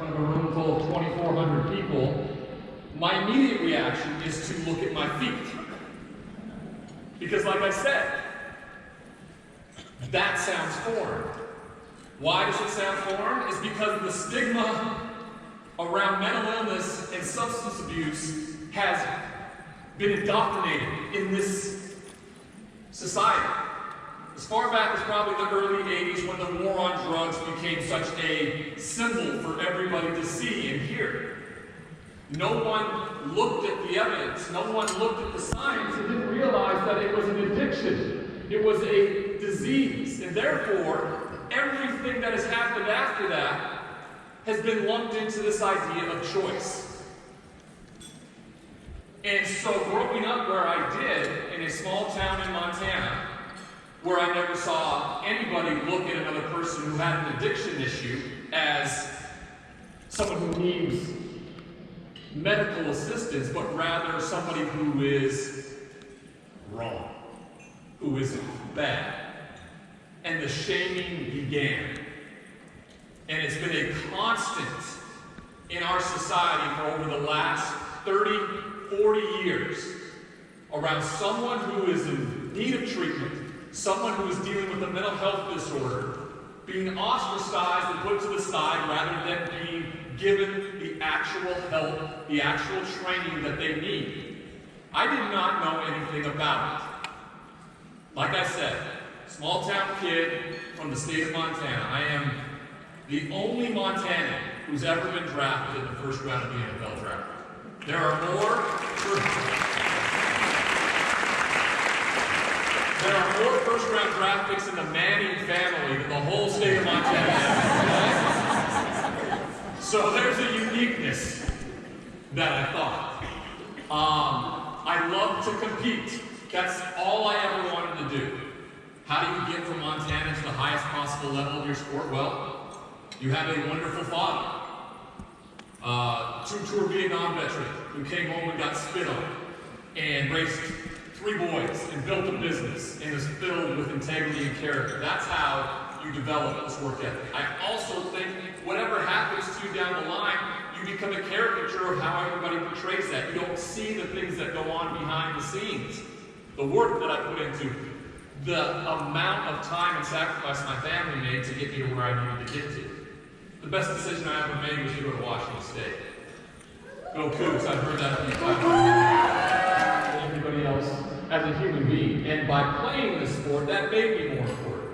front of a room full of 2,400 people, my immediate reaction is to look at my feet. Because like I said, that sounds foreign. Why does it sound foreign? It's because of the stigma around mental illness and substance abuse has been indoctrinated in this society. As far back as probably the early 80s, when the war on drugs became such a symbol for everybody to see and hear. No one looked at the evidence, no one looked at the science and didn't realize that it was an addiction. It was a disease, and therefore, everything that has happened after that has been lumped into this idea of choice. And so growing up where I did, in a small town in Montana, where I never saw anybody look at another person who had an addiction issue as someone who needs medical assistance, but rather somebody who is wrong, who is bad. And the shaming began. And it's been a constant in our society for over the last 30, 40 years around someone who is in need of treatment, someone who is dealing with a mental health disorder, being ostracized and put to the side rather than being given the actual help, the actual training that they need. I did not know anything about it. Like I said, small town kid from the state of Montana. I am the only Montanan who's ever been drafted in the first round of the NFL draft. There are more first-round draft picks in the Manning family than the whole state of Montana has. So there's a uniqueness that I thought. I love to compete. That's all I ever wanted to do. How do you get from Montana to the highest possible level of your sport? Well, you have a wonderful father. Two-tour Vietnam veteran who came home and got spit on and raised 3 boys and built a business and is filled with integrity and character. That's how you develop this work ethic. I also think whatever happens to you down the line, you become a caricature of how everybody portrays that. You don't see the things that go on behind the scenes. The work that I put into, the amount of time and sacrifice my family made to get me to where I needed to get to. The best decision I ever made was to go to Washington State. Go Cougs, I've heard that a few times. Everybody else as a human being. And by playing this sport, that made me more important.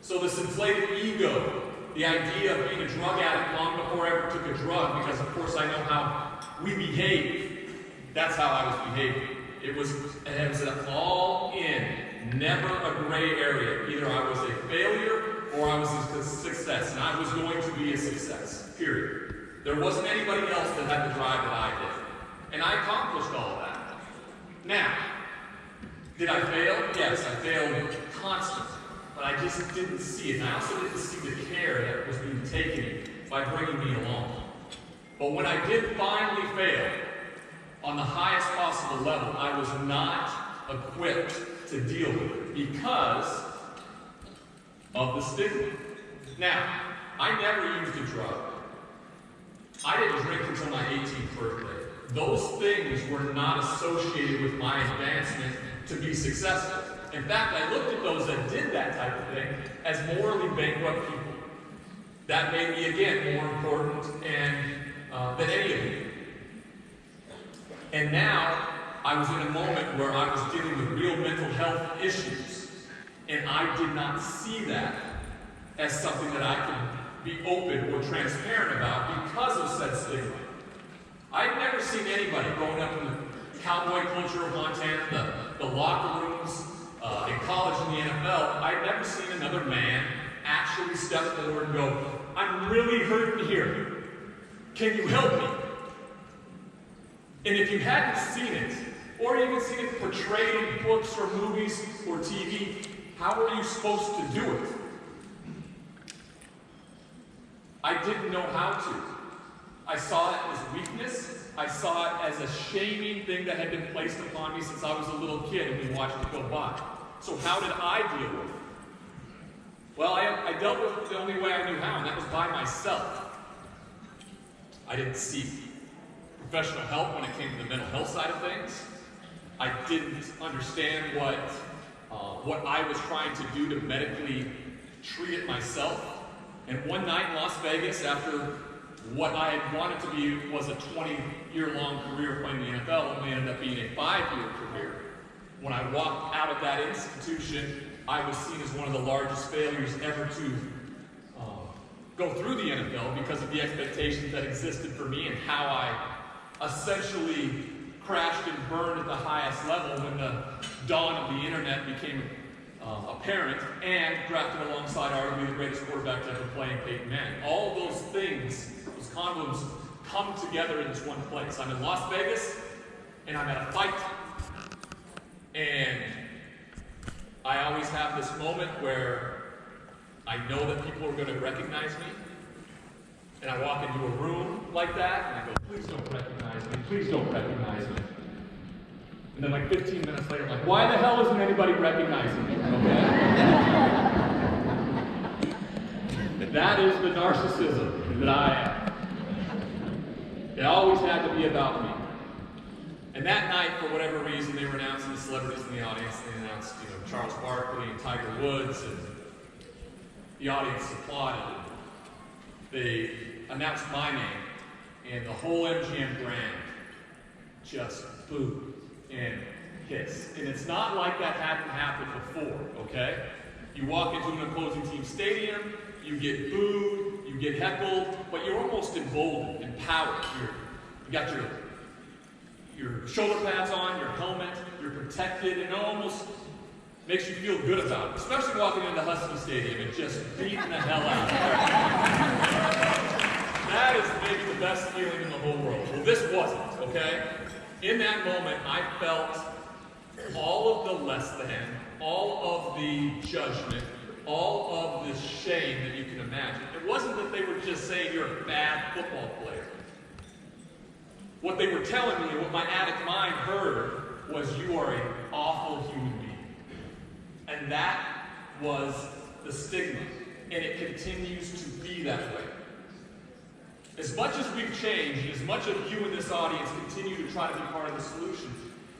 So this inflated ego, the idea of being a drug addict long before I ever took a drug, because of course I know how we behave. That's how I was behaving. It was an all in, never a gray area. Either I was a failure or I was a success, and I was going to be a success, period. There wasn't anybody else that had the drive that I did. And I accomplished all of that. Now, did I fail? Yes, I failed constantly. But I just didn't see it. And I also didn't see the care that was being taken by bringing me along. But when I did finally fail on the highest possible level, I was not equipped to deal with it because of the stigma. Now, I never used a drug. I didn't drink until my 18th birthday. Those things were not associated with my advancement to be successful. In fact, I looked at those that did that type of thing as morally bankrupt people. That made me, again, more important than any of you. And now, I was in a moment where I was dealing with real mental health issues. And I did not see that as something that I could be open or transparent about because of said stigma. I'd never seen anybody growing up in the cowboy culture of Montana, the locker rooms, in college and the NFL, I'd never seen another man actually step forward and go, I'm really hurting here. Can you help me? And if you hadn't seen it, or even seen it portrayed in books or movies or TV, how were you supposed to do it? I didn't know how to. I saw it as weakness. I saw it as a shaming thing that had been placed upon me since I was a little kid and we watched it go by. So how did I deal with it? Well, I dealt with it the only way I knew how, and that was by myself. I didn't seek professional help when it came to the mental health side of things. I didn't understand what I was trying to do to medically treat it myself. And one night in Las Vegas, after what I had wanted to be was a 20-year-long career playing the NFL, only ended up being a 5-year career. When I walked out of that institution, I was seen as one of the largest failures ever to go through the NFL because of the expectations that existed for me and how I essentially crashed and burned at the highest level when the dawn of the internet became apparent, and drafted alongside arguably the greatest quarterback to ever play in Peyton Manning. All of those things, those convolutions, come together in this one place. I'm in Las Vegas, and I'm at a fight, and I always have this moment where I know that people are going to recognize me, and I walk into a room like that, and I go, please don't recognize me, please don't recognize me. And then like 15 minutes later, I'm like, why the hell isn't anybody recognizing me? Okay? That is the narcissism that I am. It always had to be about me. And that night, for whatever reason, they were announcing the celebrities in the audience. They announced, Charles Barkley and Tiger Woods, and the audience applauded. They announced my name, and the whole MGM brand just booed and hissed. And it's not like that hadn't happened before, okay? You walk into an opposing team stadium, you get booed, you get heckled, but you're almost emboldened, empowered. You got your shoulder pads on, your helmet, you're protected, and it almost makes you feel good about it. Especially walking into Husky Stadium and just beating the hell out of it. That is maybe the best feeling in the whole world. Well, this wasn't, okay? In that moment, I felt all of the less than, all of the judgment, all of the shame that you can imagine. It wasn't that they were just saying you're a bad football player. What they were telling me, what my addict mind heard, was you are an awful human being. And that was the stigma. And it continues to be that way. As much as we've changed, and as much of you in this audience continue to try to be part of the solution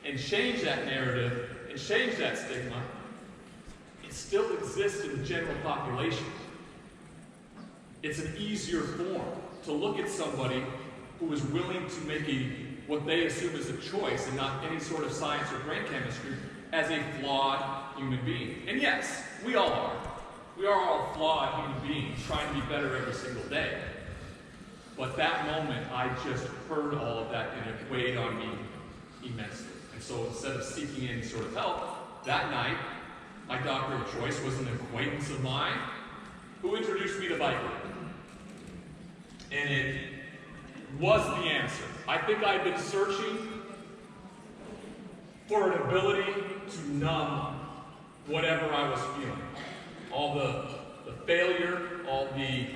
and change that narrative and change that stigma, it still exists in the general population. It's an easier form to look at somebody who is willing to make what they assume is a choice and not any sort of science or brain chemistry as a flawed human being. And yes, we all are. We are all flawed human beings trying to be better every single day. But that moment, I just heard all of that, and it weighed on me immensely. And so instead of seeking any sort of help, that night, my doctor of choice was an acquaintance of mine who introduced me to Viking. And it was the answer. I think I'd been searching for an ability to numb whatever I was feeling. All the failure, all the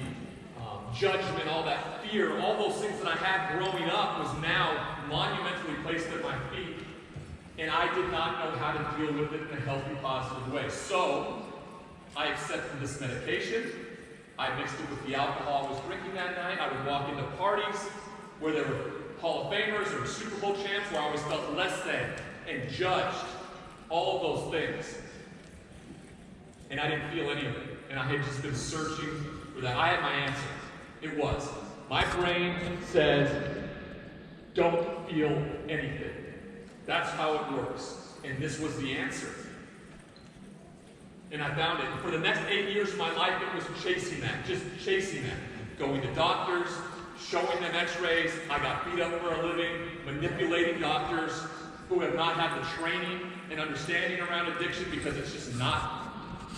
judgment, all that fear, all those things that I had growing up was now monumentally placed at my feet. And I did not know how to deal with it in a healthy, positive way. So, I accepted this medication. I mixed it with the alcohol I was drinking that night. I would walk into parties where there were Hall of Famers or Super Bowl champs where I always felt less than and judged. All of those things. And I didn't feel any of it. And I had just been searching for that. I had my answer. It was, my brain says, don't feel anything. That's how it works. And this was the answer. And I found it. For the next 8 years of my life, it was chasing that, just chasing that. Going to doctors, showing them x-rays. I got beat up for a living, manipulating doctors who have not had the training and understanding around addiction because it's just not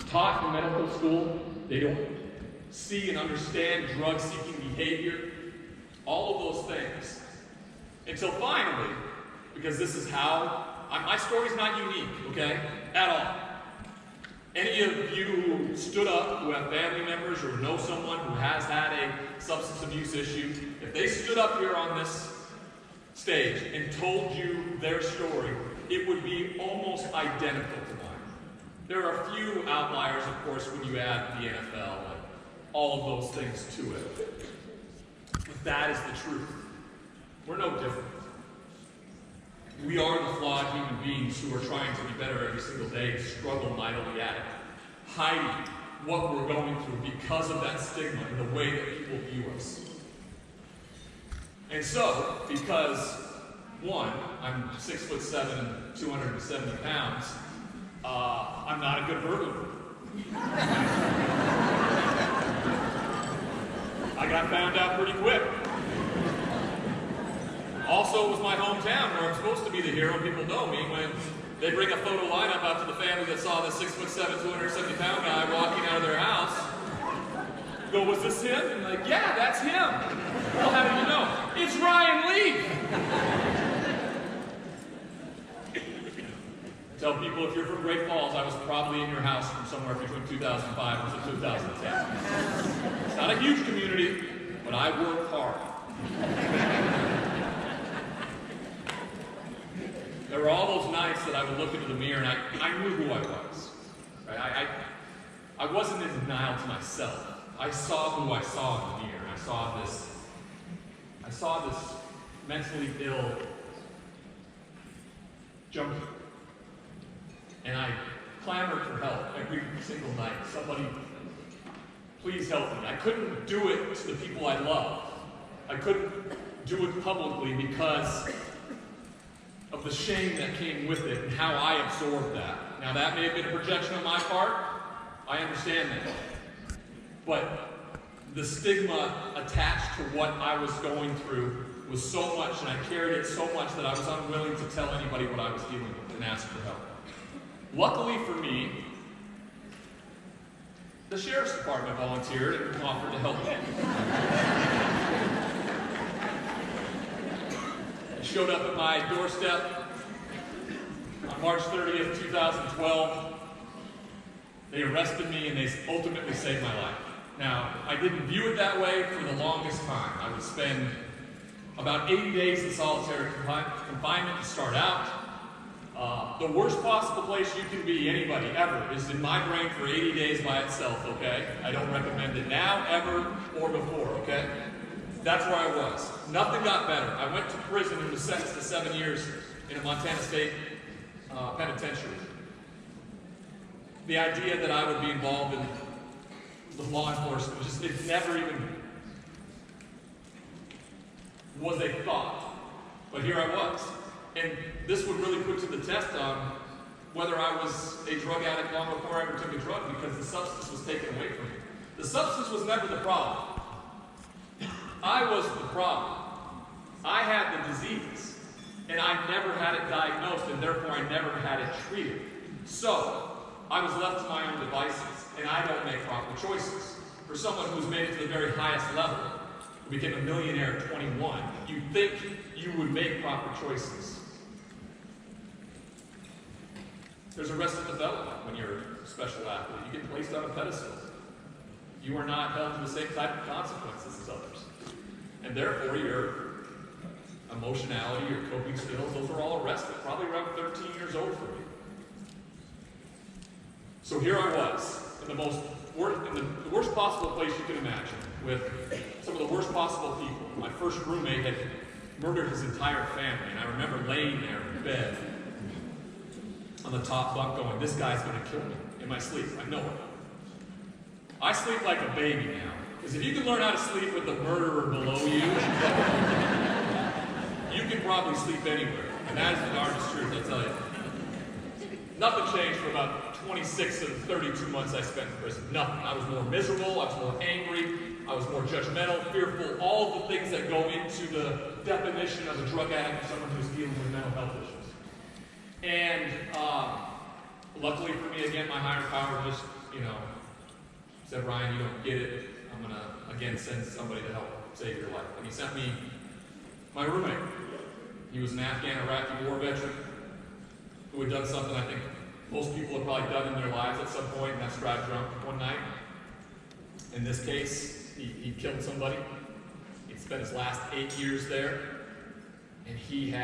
taught in medical school. They don't see and understand drug-seeking behavior. All of those things. Until finally, because this is how, my story's not unique, okay? At all. Any of you who stood up, who have family members or know someone who has had a substance abuse issue, if they stood up here on this stage and told you their story, it would be almost identical to mine. There are a few outliers, of course, when you add the NFL and all of those things to it. But that is the truth. We're no different. We are the flawed human beings who are trying to be better every single day and struggle mightily at it, hiding what we're going through because of that stigma and the way that people view us. And so, because, one, I'm 6'7" and 270 pounds, I'm not a good burglar. I got found out pretty quick. Also, it was my hometown where I'm supposed to be the hero. People know me when they bring a photo lineup out to the family that saw the 6'7", 270 pound guy walking out of their house. Go, was this him? And like, yeah, that's him. Well, how did you know? It's Ryan Lee. Tell people if you're from Great Falls, I was probably in your house from somewhere between 2005 and 2010. It's not a huge community, but I work hard. There were all those nights that I would look into the mirror and I knew who I was. Right? I wasn't in denial to myself. I saw who I saw in the mirror. I saw this mentally ill junkie. And I clamored for help every single night. Somebody, please help me. I couldn't do it to the people I love. I couldn't do it publicly because of the shame that came with it and how I absorbed that. Now that may have been a projection on my part. I understand that. But the stigma attached to what I was going through was so much, and I carried it so much that I was unwilling to tell anybody what I was dealing with and ask for help. Luckily for me, the sheriff's department volunteered and offered to help me. They showed up at my doorstep on March 30th, 2012. They arrested me and they ultimately saved my life. Now, I didn't view it that way for the longest time. I would spend about 80 days in solitary confinement to start out. The worst possible place you can be, anybody, ever, is in my brain for 80 days by itself, okay? I don't recommend it now, ever, or before, okay? That's where I was. Nothing got better. I went to prison and was sentenced to 7 years in a Montana State penitentiary. The idea that I would be involved in the law enforcement, it never even was a thought. But here I was. And this would really put to the test on whether I was a drug addict long before I ever took a drug, because the substance was taken away from me. The substance was never the problem. I was the problem. I had the disease, and I never had it diagnosed, and therefore I never had it treated. So, I was left to my own devices, and I don't make proper choices. For someone who's made it to the very highest level, who became a millionaire at 21, you'd think you would make proper choices. There's arrested development when you're a special athlete. You get placed on a pedestal. You are not held to the same type of consequences as others. And therefore, your emotionality, your coping skills, those are all arrested, probably around 13 years old for me. So here I was, in the worst possible place you can imagine, with some of the worst possible people. My first roommate had murdered his entire family, and I remember laying there in bed on the top bunk going, this guy's gonna kill me in my sleep. I know it. I sleep like a baby now, because if you can learn how to sleep with the murderer below you, you can probably sleep anywhere. And that is the darndest truth, I tell you. Nothing changed for about 26 of the 32 months I spent in prison. Nothing. I was more miserable, I was more angry, I was more judgmental, fearful, all of the things that go into the definition of a drug addict or someone who's dealing with mental health issues. And luckily for me, again, my higher power just, said, Ryan, you don't get it. I'm going to, again, send somebody to help save your life. And he sent me my roommate. He was an Afghan-Iraqi war veteran who had done something I think most people have probably done in their lives at some point, and that's drive drunk one night. In this case, he killed somebody. He'd spent his last 8 years there, and he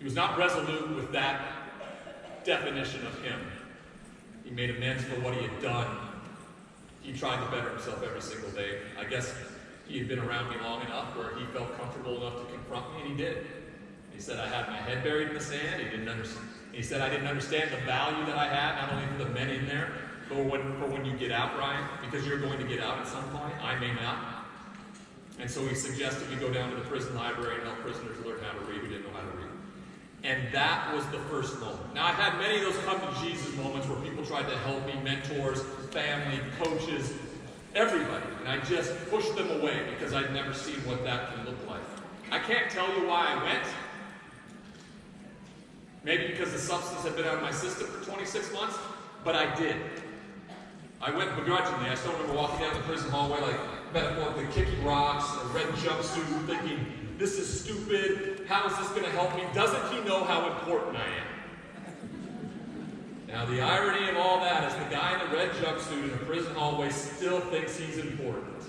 was not resolute with that definition of him. He made amends for what he had done, he tried to better himself every single day. I guess he had been around me long enough where he felt comfortable enough to confront me, and he did. He said I had my head buried in the sand. He said I didn't understand the value that I had, not only for the men in there, but for when you get out, Ryan, because you're going to get out at some point. I may not. And so he suggested we go down to the prison library and help prisoners learn how to read who didn't know how to read. And that was the first moment. Now, I had many of those come to Jesus moments where people tried to help me, mentors, family, coaches, everybody. And I just pushed them away because I'd never seen what that can look like. I can't tell you why I went. Maybe because the substance had been out of my system for 26 months, but I did. I went begrudgingly. I still remember walking down the prison hallway like metaphorically kicking rocks, a red jumpsuit, thinking, this is stupid. How is this going to help me? Doesn't he know how important I am? Now, the irony of all that is the guy in the red jumpsuit in a prison hallway still thinks he's important.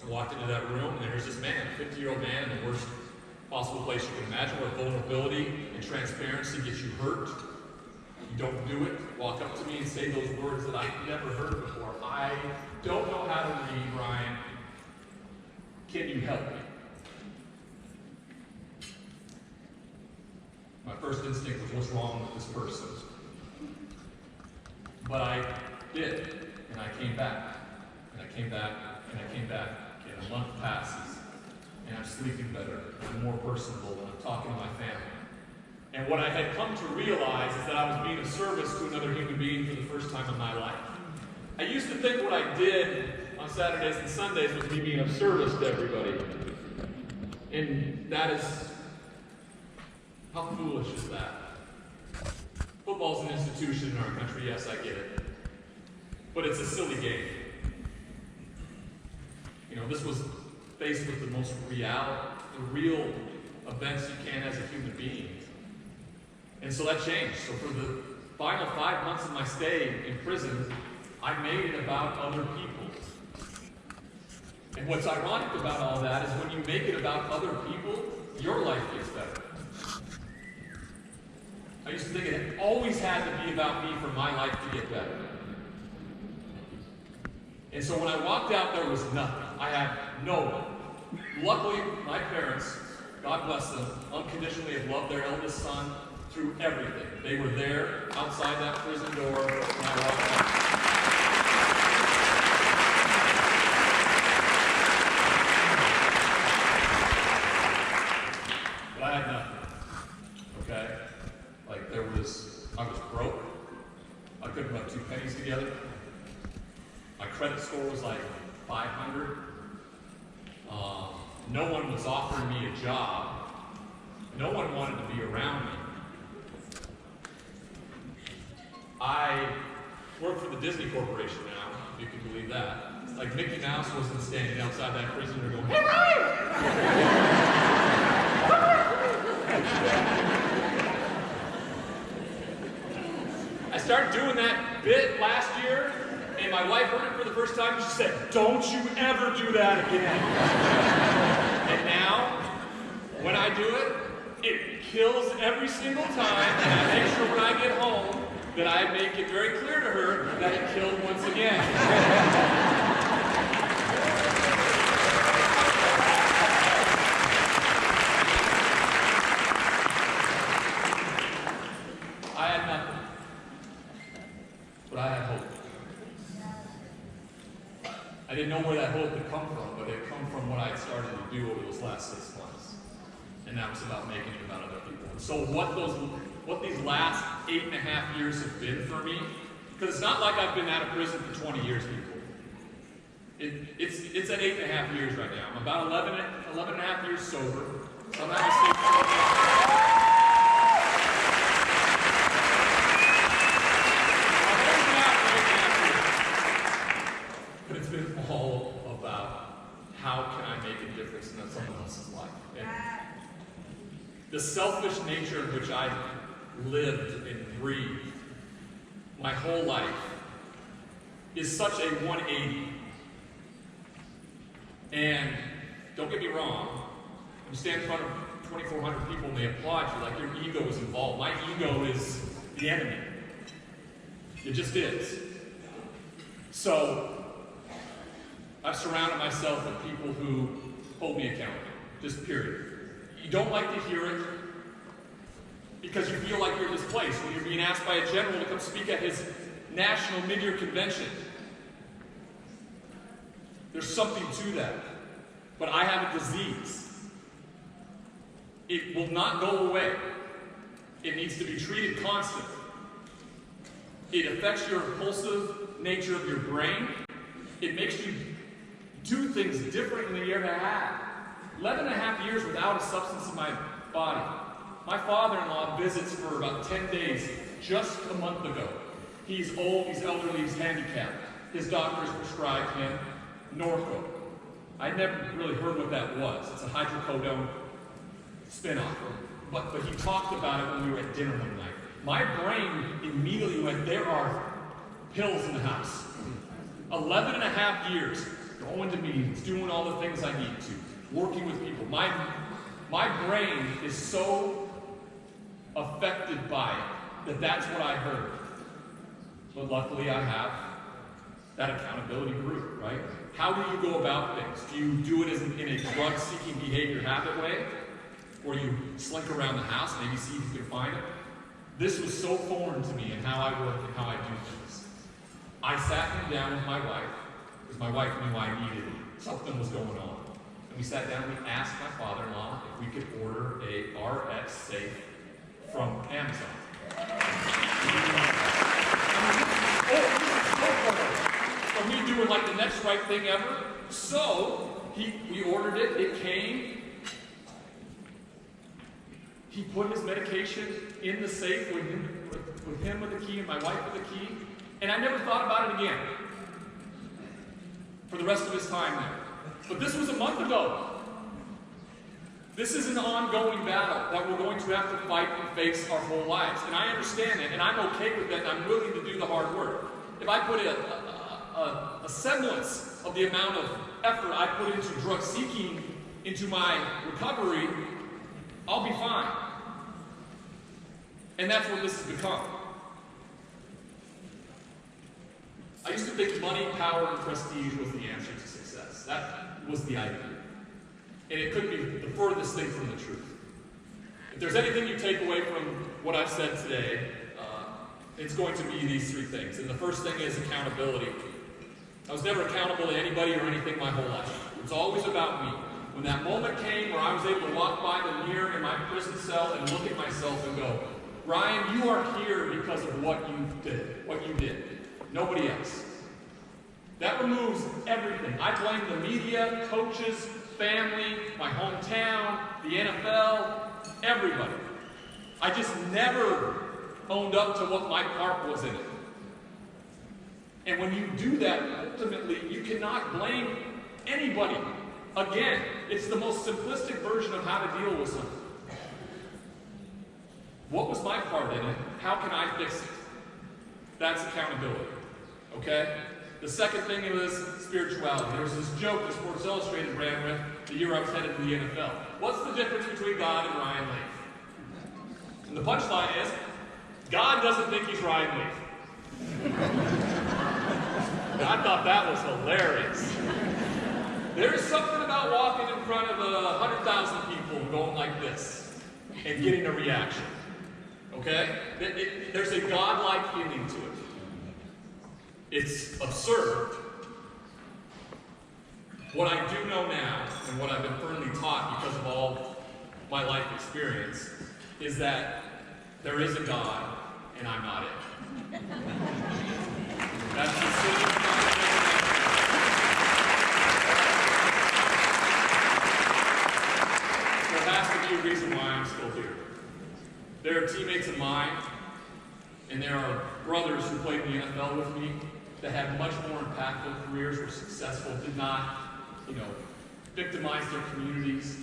I walked into that room, and there's this man, a 50-year-old man, in the worst possible place you can imagine, where vulnerability and transparency gets you hurt. You don't do it. Walk up to me and say those words that I've never heard before. I don't know how to read, Ryan. Can you help me? My first instinct was, what's wrong with this person? But I did, and I came back, and I came back, and I came back, and a month passes, and I'm sleeping better, I'm more personable, and I'm talking to my family. And what I had come to realize is that I was being of service to another human being for the first time in my life. I used to think what I did on Saturdays and Sundays was me being of service to everybody. And that is, how foolish is that? Football's an institution in our country, yes, I get it. But it's a silly game. You know, this was faced with the most real events you can as a human being. And so that changed. So for the final 5 months of my stay in prison, I made it about other people. And what's ironic about all that is when you make it about other people, your life gets better. I used to think it always had to be about me for my life to get better. And so when I walked out, there was nothing. I had no one. Luckily, my parents, God bless them, unconditionally have loved their eldest son through everything. They were there outside that prison door when I walked out. But I had nothing. Okay? Like I was broke. I couldn't rub 2 pennies together. My credit score was like 500. No one was offering me a job. No one wanted to be around me. I work for the Disney Corporation now, if you can believe that. It's like Mickey Mouse wasn't standing outside that prison or going, "Hey, Ryan!" I started doing that bit last year, and my wife heard it for the first time, and she said, "Don't you ever do that again." And now, when I do it, it kills every single time, and I make sure when I get home that I make it very clear to her that it killed once again. I had nothing, but I had hope. I didn't know where that hope had come from, but it had come from what I had started to do over those last 6 months. And that was about making it about other people. And so what these last 8.5 years have been for me, because it's not like I've been out of prison for 20 years, people. It's at 8.5 years right now. I'm about 11.5 years sober. Somehow I stayed But it's been all about how can I make a difference in someone else's life. And the selfish nature in which I lived and breathed my whole life is such a 180. And don't get me wrong, when you stand in front of 2,400 people and they applaud you, like your ego is involved. My ego is the enemy. It just is. So I've surrounded myself with people who hold me accountable, just period. You don't like to hear it because you feel like you're in this place when you're being asked by a general to come speak at his national mid-year convention. There's something to that. But I have a disease. It will not go away. It needs to be treated constantly. It affects your impulsive nature of your brain. It makes you do things different than you ever had. 11 and a half years without a substance in my body. My father-in-law visits for about 10 days just a month ago. He's old, he's elderly, he's handicapped. His doctors prescribed him Norco. I never really heard what that was. It's a hydrocodone spin-off. But he talked about it when we were at dinner one night. My brain immediately went, there are pills in the house. 11 and a half years, going to meetings, doing all the things I need to, working with people. My brain is so affected by it that that's what I heard. But luckily I have that accountability group, right? How do you go about things? Do you do it in a drug-seeking behavior habit way? Or you slink around the house, maybe see if you can find it? This was so foreign to me in how I work and how I do things. I sat him down with my wife, because my wife knew I needed it. Something was going on. And we sat down and we asked my father-in-law if we could order a RX safe from Amazon. For me doing like the next right thing ever. So we ordered it, it came. He put his medication in the safe with him with the key and my wife with the key. And I never thought about it again for the rest of his time there. But this was a month ago. This is an ongoing battle that we're going to have to fight and face our whole lives. And I understand it, and I'm okay with that, and I'm willing to do the hard work. If I put a semblance of the amount of effort I put into drug seeking, into my recovery, I'll be fine. And that's what this has become. I used to think money, power, and prestige was the answer to success. That was the idea. And it could be the furthest thing from the truth. If there's anything you take away from what I've said today, it's going to be these three things. And the first thing is accountability. I was never accountable to anybody or anything my whole life. It was always about me. When that moment came where I was able to walk by the mirror in my prison cell and look at myself and go, Ryan, you are here because of what you did. Nobody else. That removes everything. I blame the media, coaches, family, my hometown, the NFL, everybody. I just never owned up to what my part was in it. And when you do that, ultimately, you cannot blame anybody. Again, it's the most simplistic version of how to deal with something. What was my part in it? How can I fix it? That's accountability. Okay? The second thing is spirituality. There was this joke that Sports Illustrated ran with the year I was headed to the NFL. What's the difference between God and Ryan Leaf? And the punchline is, God doesn't think he's Ryan Leaf. And I thought that was hilarious. There is something about walking in front of 100,000 people going like this and getting a reaction. Okay? There's a godlike feeling to it. It's absurd. What I do know now, and what I've been firmly taught because of all my life experience, is that there is a God, and I'm not it. That's the simple There has to be a reason why I'm still here. There are teammates of mine, and there are brothers who played in the NFL with me that had much more impactful careers, were successful, did not, victimize their communities,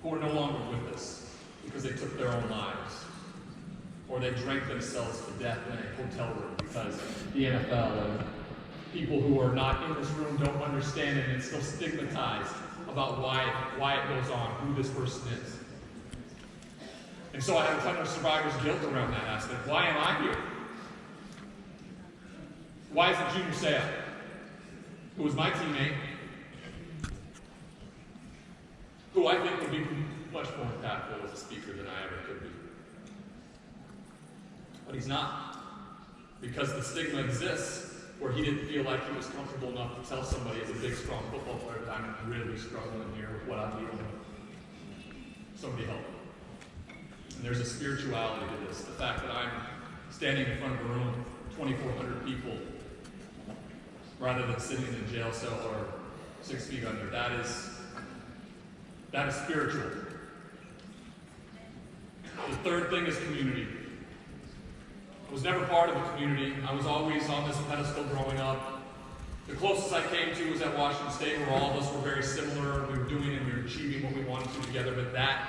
who are no longer with us because they took their own lives, or they drank themselves to death in a hotel room because the NFL and people who are not in this room don't understand it and it's still stigmatized about why it goes on, who this person is. And so I have a ton of survivor's guilt around that aspect. Why am I here? Why is it Junior Seau, who was my teammate, who I think would be much more impactful as a speaker than I ever could be. But he's not, because the stigma exists where he didn't feel like he was comfortable enough to tell somebody as a big, strong football player that I'm really struggling here with what I'm dealing with. Somebody help me. And there's a spirituality to this. The fact that I'm standing in front of a room, 2,400 people, rather than sitting in a jail cell or 6 feet under, that is spiritual. The third thing is community. I was never part of a community. I was always on this pedestal growing up. The closest I came to was at Washington State, where all of us were very similar. We were doing and we were achieving what we wanted to together, but that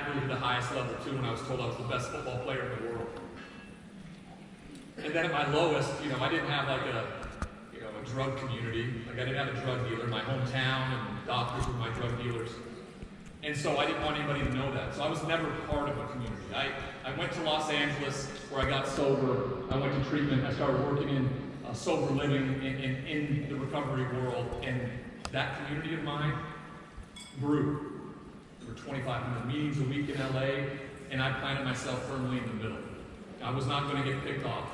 grew to the highest level too when I was told I was the best football player in the world. And then at my lowest, I didn't have like a drug community. Like I didn't have a drug dealer. My hometown and doctors were my drug dealers. And so I didn't want anybody to know that. So I was never part of a community. I went to Los Angeles where I got sober. I went to treatment. I started working in sober living in the recovery world. And that community of mine grew. There were 2,500 meetings a week in LA, and I planted myself firmly in the middle. I was not going to get picked off.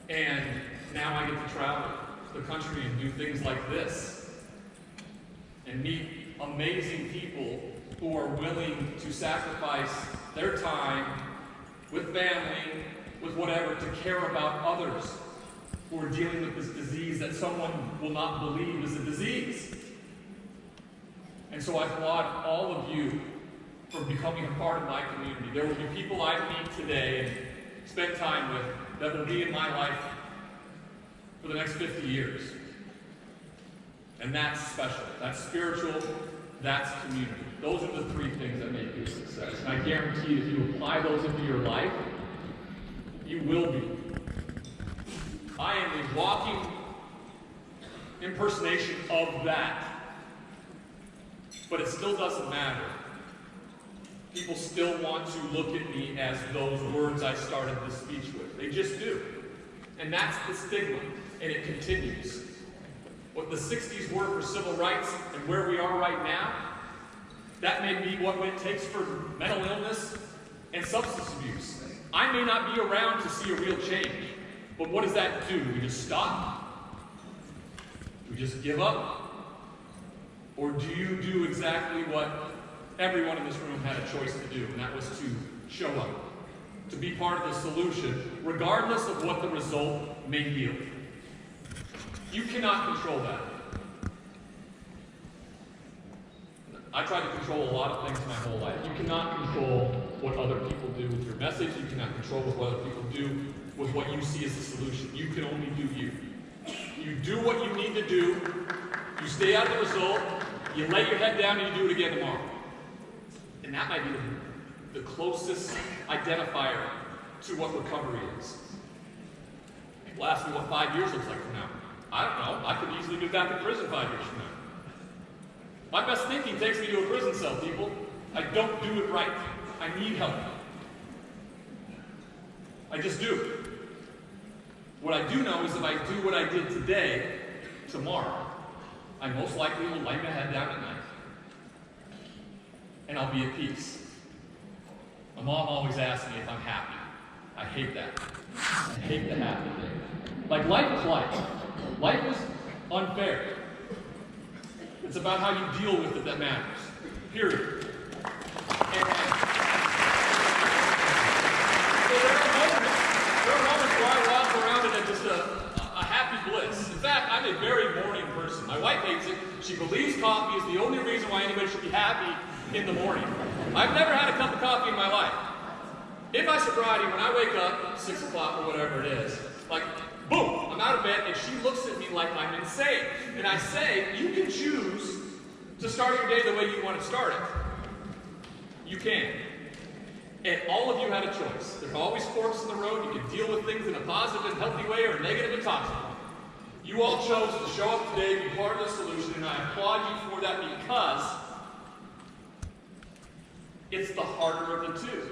And now I get to travel the country and do things like this and meet amazing people who are willing to sacrifice their time with family, with whatever, to care about others who are dealing with this disease that someone will not believe is a disease. And so I applaud all of you for becoming a part of my community. There will be people I meet today and spend time with that will be in my life for the next 50 years. And that's special. That's spiritual. That's community. Those are the three things that make you a success. And I guarantee if you apply those into your life, you will be. I am a walking impersonation of that. But it still doesn't matter. People still want to look at me as those words I started this speech with. They just do. And that's the stigma. And it continues. What the 60s were for civil rights and where we are right now, that may be what it takes for mental illness and substance abuse. I may not be around to see a real change, but what does that do? Do we just stop? Do we just give up? Or do you do exactly what everyone in this room had a choice to do, and that was to show up, to be part of the solution, regardless of what the result may yield? You cannot control that. I tried to control a lot of things my whole life. You cannot control what other people do with your message. You cannot control what other people do with what you see as the solution. You can only do you. You do what you need to do. You stay out of the result. You lay your head down and you do it again tomorrow. And that might be the closest identifier to what recovery is. People ask me what 5 years looks like from now. I don't know. I could easily be back in prison 5 years from now. My best thinking takes me to a prison cell, people. I don't do it right. I need help. I just do. What I do know is if I do what I did today, tomorrow, I most likely will lay my head down at night. And I'll be at peace. My mom always asks me if I'm happy. I hate that. I hate the happy thing. Like, life is life. Life is unfair. It's about how you deal with it that matters. Period. And so there are moments where I walk around in just a happy bliss. In fact, I'm a very morning person. My wife hates it. She believes coffee is the only reason why anybody should be happy in the morning. I've never had a cup of coffee in my life. In my sobriety, when I wake up, 6 o'clock or whatever it is, like, boom, I'm out of bed, and she looks at me like I'm insane. And I say, you can choose to start your day the way you want to start it. You can. And all of you had a choice. There's always forks in the road. You can deal with things in a positive and healthy way or a negative and toxic one. You all chose to show up today, be part of the solution, and I applaud you for that because it's the harder of the two.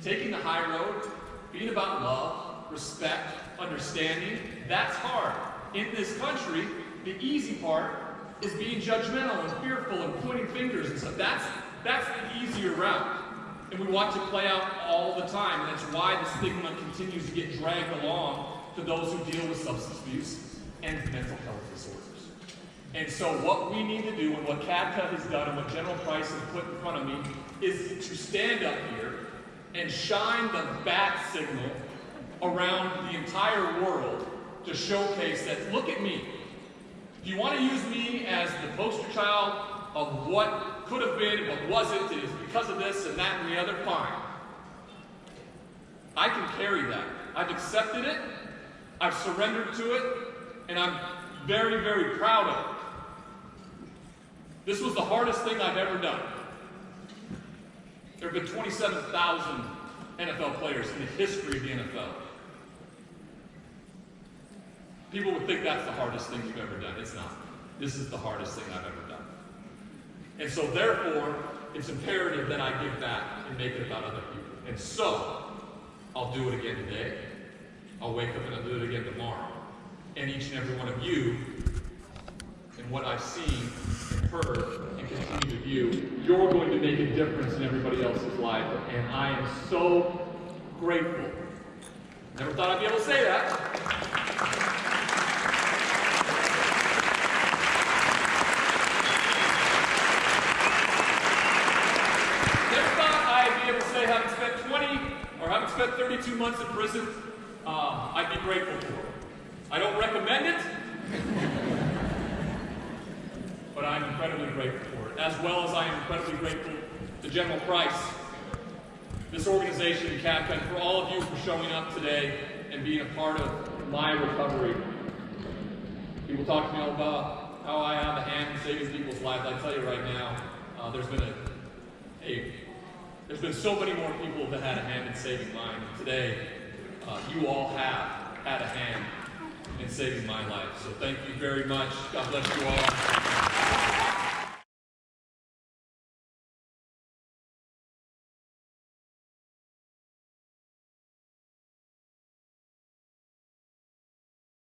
Taking the high road, being about love, respect, understanding. That's hard. In this country, the easy part is being judgmental and fearful and pointing fingers and stuff. That's the easier route. And we watch it play out all the time. And that's why the stigma continues to get dragged along to those who deal with substance abuse and mental health disorders. And so what we need to do, and what CADCA has done, and what General Price has put in front of me, is to stand up here and shine the bat signal around the entire world to showcase that, look at me. If you want to use me as the poster child of what could have been but wasn't, it is because of this and that and the other, fine. I can carry that. I've accepted it, I've surrendered to it, and I'm very, very proud of it. This was the hardest thing I've ever done. There have been 27,000 NFL players in the history of the NFL. People would think that's the hardest thing you've ever done. It's not. This is the hardest thing I've ever done. And so therefore, it's imperative that I give back and make it about other people. And so, I'll do it again today. I'll wake up and I'll do it again tomorrow. And each and every one of you, and what I've seen and heard and continue to view, you're going to make a difference in everybody else's life. And I am so grateful. Never thought I'd be able to say that. Having spent 32 months in prison, I'd be grateful for it. I don't recommend it, but I'm incredibly grateful for it, as well as I am incredibly grateful to General Price, this organization, CADCA, and for all of you for showing up today and being a part of my recovery. People talk to me about how I have a hand in saving people's lives. I tell you right now, there's been so many more people that had a hand in saving mine. Today, you all have had a hand in saving my life. So thank you very much. God bless you all.